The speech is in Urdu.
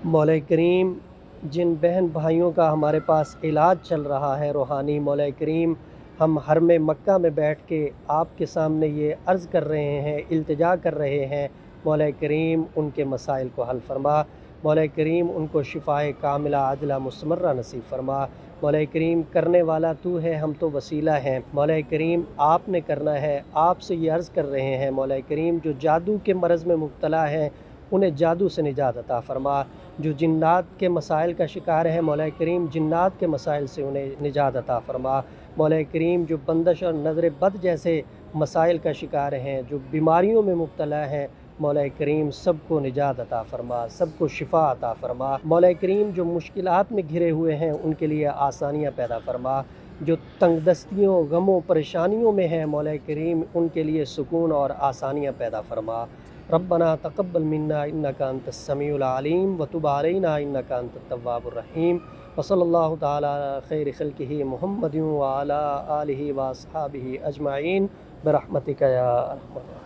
مولا کریم جن بہن بھائیوں کا ہمارے پاس علاج چل رہا ہے روحانی، مولا کریم ہم حرم مکہ میں بیٹھ کے آپ کے سامنے یہ عرض کر رہے ہیں، التجا کر رہے ہیں، مولا کریم ان کے مسائل کو حل فرما، مولا کریم ان کو شفائے کاملہ عاجلہ مستمرہ نصیب فرما۔ مولا کریم کرنے والا تو ہے، ہم تو وسیلہ ہیں، مولا کریم آپ نے کرنا ہے، آپ سے یہ عرض کر رہے ہیں مولا کریم جو جادو کے مرض میں مبتلا ہیں انہیں جادو سے نجات عطا فرما، جو جنات کے مسائل کا شکار ہے مولا کریم جنات کے مسائل سے انہیں نجات عطا فرما، مولا کریم جو بندش اور نظر بد جیسے مسائل کا شکار ہیں، جو بیماریوں میں مبتلا ہیں، مولا کریم سب کو نجات عطا فرما، سب کو شفا عطا فرما، مولا کریم جو مشکلات میں گھرے ہوئے ہیں ان کے لیے آسانیاں پیدا فرما، جو تنگ دستیوں غموں پریشانیوں میں ہیں مولا کریم ان کے لیے سکون اور آسانیاں پیدا فرما۔ ربنا تقبل منا انک انت السمیع العلیم وتب علینا انک انت التواب الرحیم، وصلی اللہ تعالی علی خیر خلقہ محمد وعلی آلہ واصحابہ اجمعین برحمتک یا ارحم الراحمین۔